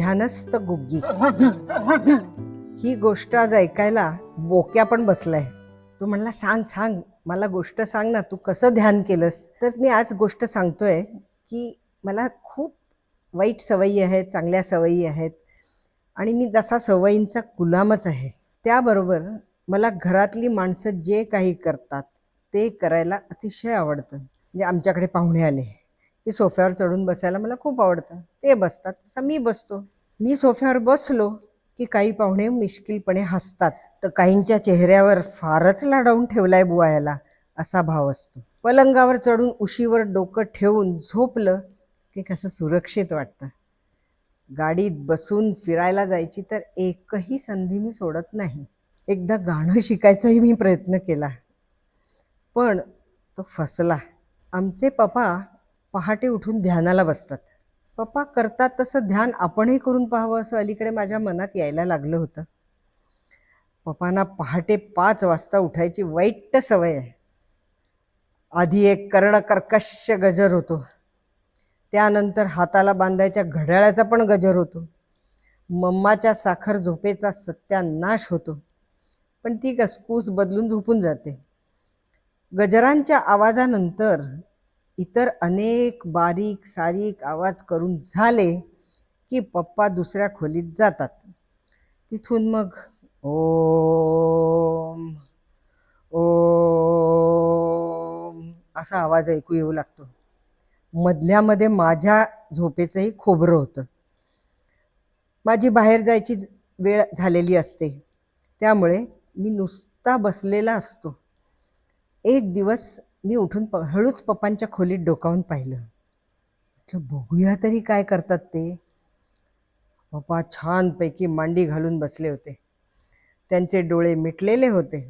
ध्यानस्थ गुग्गी ही गोष्ट आज ऐकायला बोक्या पण बसलाय. तू म्हणला सांग सांग मला गोष्ट सांग ना, तू कसं ध्यान केलंस. तर मी आज गोष्ट सांगतोय की मला खूप वाईट सवयी आहेत, चांगल्या सवयी आहेत आणि मी जसा सवयींचा गुलामच आहे. त्याबरोबर मला घरातली माणसं जे काही करतात ते करायला अतिशय आवडतं. म्हणजे आमच्याकडे पाहुणे आले की सोफ्यावर चढून बसायला मला खूप आवडतं. ते बसतात तसं मी बसतो. मी सोफ्यावर बसलो की काही पाहुणे मिश्किलपणे हसतात, तर काहींच्या चेहऱ्यावर फारच लाडावून ठेवलाय बुवा याला असा भाव असतो. पलंगावर चढून उशीवर डोकं ठेवून झोपलं की कसं सुरक्षित वाटतं. गाडीत बसून फिरायला जायची तर एकही संधी मी सोडत नाही. एकदा गाणं शिकायचाही मी प्रयत्न केला, पण तो फसला. आमचे पप्पा पहाटे उठून ध्यानाला बसतात. पप्पा करतात तसं ध्यान आपणही करून पाहावं असं अलीकडे माझ्या मनात यायला लागलं होतं. पप्पांना पहाटे 5 वाजता उठायची वाईट सवय आहे. आधी एक कर्णकर्कश गजर होतो, त्यानंतर हाताला बांधायच्या घड्याळाचा पण गजर होतो. मम्माच्या साखर झोपेचा सत्यानाश होतो, पण ती कूस बदलून झोपून जाते. गजरांच्या आवाजानंतर इतर अनेक बारीक सारीक आवाज करून झाले की पप्पा दुसऱ्या खोलीत जातात. तिथून मग ओम ओम असा आवाज ऐकू येऊ लागतो. मधल्यामध्ये माझ्या झोपेचंही खोबरं होतं. माझी बाहेर जायची वेळ झालेली असते, त्यामुळे मी नुसता बसलेला असतो. एक दिवस मी उठून हळूच पप्पांच्या खोलीत डोकावून पाहिलं. बघूया तरी काय करतात ते. पप्पा छानपैकी मांडी घालून बसले होते. त्यांचे डोळे मिटलेले होते,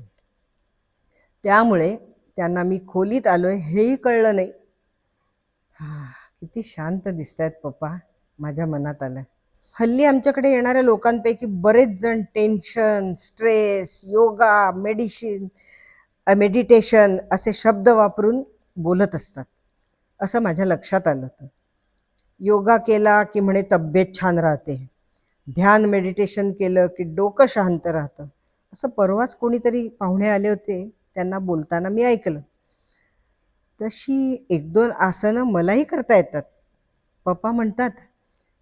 त्यामुळे त्यांना मी खोलीत आलोय हेही कळलं नाही. किती शांत दिसतायत पप्पा, माझ्या मनात आलं. हल्ली आमच्याकडे येणाऱ्या लोकांपैकी बरेच जण टेन्शन, स्ट्रेस, योगा, मेडिटेशन असे शब्द वापरून बोलत असतात असं माझ्या लक्षात आलं होतं. योगा केला की म्हणे तब्येत छान राहते, ध्यान मेडिटेशन केलं की डोकं शांत राहतं, असं परवाच कोणीतरी पाहुणे आले होते, त्यांना बोलताना मी ऐकलं. तशी 1-2 आसनं मलाही करता येतात. पप्पा म्हणतात,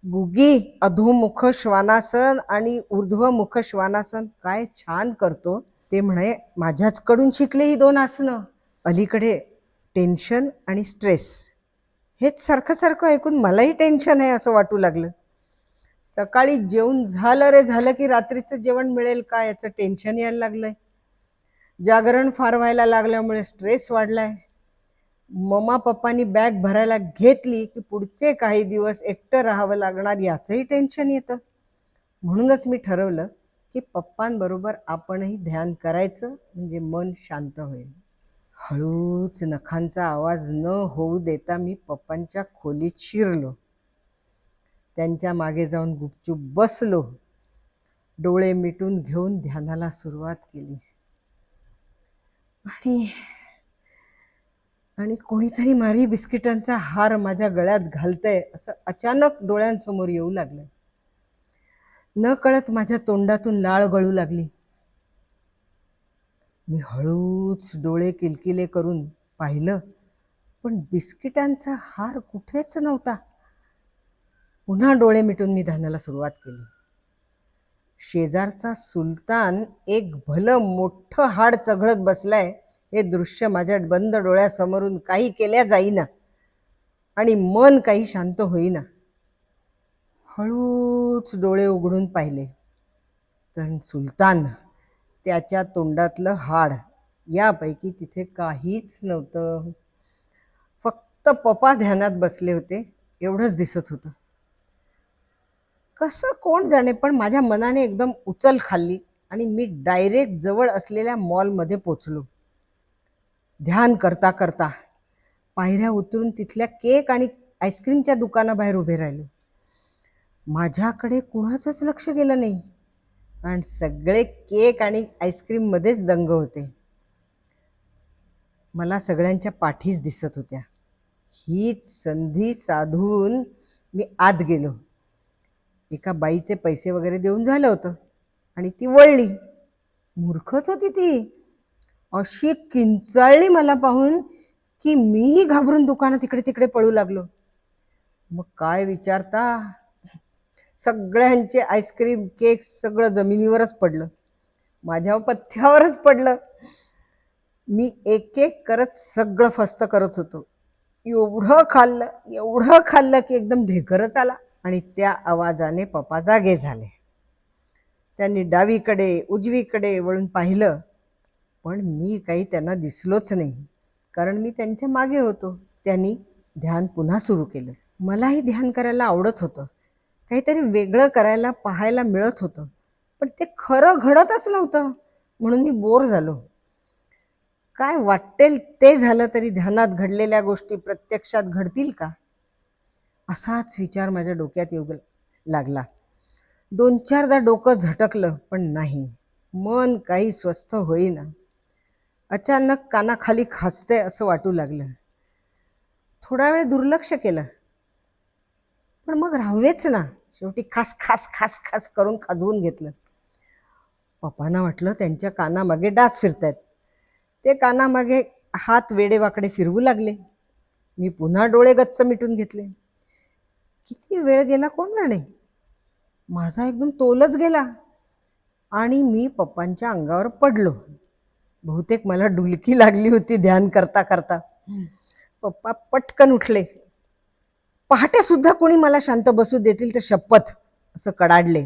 गुगी अधोमुख श्वानासन आणि ऊर्ध्वमुख श्वानासन काय छान करतो. ते म्हणे माझ्याचकडून शिकले ही 2 आसनं. अलीकडे टेन्शन आणि स्ट्रेस हेच सारखं सारखं ऐकून मलाही टेन्शन आहे असं वाटू लागलं. सकाळी जेवण झालं रे झालं की रात्रीचं जेवण मिळेल का याचं टेन्शन यायला लागलंय. जागरण फार व्हायला लागल्यामुळे स्ट्रेस वाढलाय. मम्मा पप्पांनी बॅग भरायला घेतली की पुढचे काही दिवस एकटं राहावं लागणार याचंही टेन्शन येतं. म्हणूनच मी ठरवलं की पप्पांबरोबर आपणही ध्यान करायचं, म्हणजे मन शांत होईल. हळूच नखांचा आवाज न होऊ देता मी पप्पांच्या खोलीत शिरलो. त्यांच्या मागे जाऊन गुपचूप बसलो. डोळे मिटून घेऊन ध्यानाला सुरुवात केली. आणि कोणीतरी मारी बिस्किटांचा हार माझ्या गळ्यात घालतंय असं अचानक डोळ्यांसमोर येऊ लागलं. न कळत माझ्या तोंडातून लाळ गळू लागली. मी हळूच डोळे किलकिले करून पाहिलं, पण बिस्किटांचा हार कुठेच नव्हता. पुन्हा डोळे मिटून मी ध्यानाला सुरुवात केली. शेजारचा सुलतान एक भलं मोठं हाड चघळत बसलाय हे दृश्य माझ्या बंद डोळ्यासमोरून काही केल्या जाईना आणि मन काही शांत होईना. हळूच डोळे उघडून पाहिले तर सुलतान, त्याच्या तोंडातलं हाड यापैकी तिथे काहीच नव्हतं. फक्त पप्पा ध्यानात बसले होते एवढंच दिसत होतं. कसं कोण जाणे, पण माझ्या मनाने एकदम उचल खाल्ली आणि मी डायरेक्ट जवळ असलेल्या मॉलमध्ये पोचलो. ध्यान करता करता पायऱ्या उतरून तिथल्या केक आणि आईस्क्रीमच्या दुकानाबाहेर उभे राहिलो. माझ्याकडे कुणाचंच लक्ष गेलं नाही, कारण सगळे केक आणि आईस्क्रीम मध्येच दंग होते. मला सगळ्यांच्या पाठीच दिसत होत्या. हीच संधी साधून मी आत गेलो. एका बाईचे पैसे वगैरे देऊन झालं होतं आणि ती वळली. मूर्खच होती ती. अशी किंचाळली मला पाहून की मीही घाबरून दुकानात इकडे तिकडे पळू लागलो. मग काय विचारता, सगळ्यांचे आईस्क्रीम केक सगळं जमिनीवरच पडलं, माझ्या पथ्यावरच पडलं. मी एक एक करत सगळं फस्त करत होतो. एवढं खाल्लं की एकदम ढेकरच आला. आणि त्या आवाजाने पप्पा जागे झाले. त्यांनी डावीकडे उजवीकडे वळून पाहिलं, पण मी काही त्यांना दिसलोच नाही, कारण मी त्यांच्या मागे होतो. त्यांनी ध्यान पुन्हा सुरू केलं. मलाही ध्यान करायला आवडत होतं, काहीतरी वेगळं करायला पाहायला मिळत होतं, पण ते खरं घडतच नव्हतं. म्हणून मी बोर झालो. काय वाटेल ते झालं तरी ध्यानात घडलेल्या गोष्टी प्रत्यक्षात घडतील का, असाच विचार माझ्या डोक्यात येऊ लागला. 2-4दा डोकं झटकलं, पण नाही, मन काही स्वस्थ होईना. अचानक कानाखाली खाजतंय असं वाटू लागलं. थोडा वेळ दुर्लक्ष केलं, पण मग राहावेच ना. शेवटी खास खास खास खास करून खाजवून घेतलं. पप्पांना वाटलं त्यांच्या कानामागे डास फिरतायत. ते कानामागे हात वेडेवाकडे फिरवू लागले. मी पुन्हा डोळे गच्च मिटून घेतले. किती वेळ गेला कोण जाणे. माझा एकदम तोलच गेला आणि मी पप्पांच्या अंगावर पडलो. बहुतेक मला डुलकी लागली होती ध्यान करता करता. पप्पा पटकन उठले. पहाटे सुद्धा कोणी मला शांत बसू देतील तर शपथ असं कडाडले.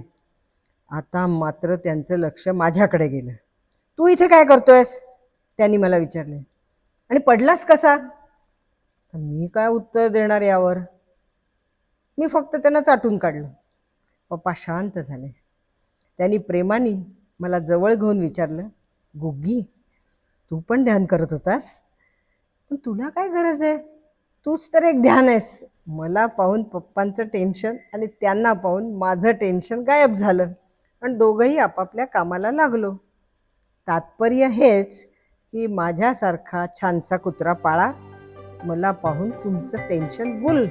आता मात्र त्यांचं लक्ष माझ्याकडे गेलं. तू इथे काय करतोयस, त्यांनी मला विचारले. आणि पडलास कसा. मी काय उत्तर देणार यावर. मी फक्त त्यांना चाटून काढलं. पप्पा शांत झाले. त्यांनी प्रेमाने मला जवळ घेऊन विचारलं, गुग्गी, तू पण ध्यान करत होतास, पण तुला काय गरज आहे, तूच तर एक ध्यान आहेस. मला पाहून पप्पांचं टेन्शन आणि त्यांना पाहून माझं टेन्शन गायब झालं आणि दोघंही आपापल्या कामाला लागलो. तात्पर्य हेच की माझ्यासारखा छानसा कुत्रा पाळा, मला पाहून तुमचं टेन्शन गुल.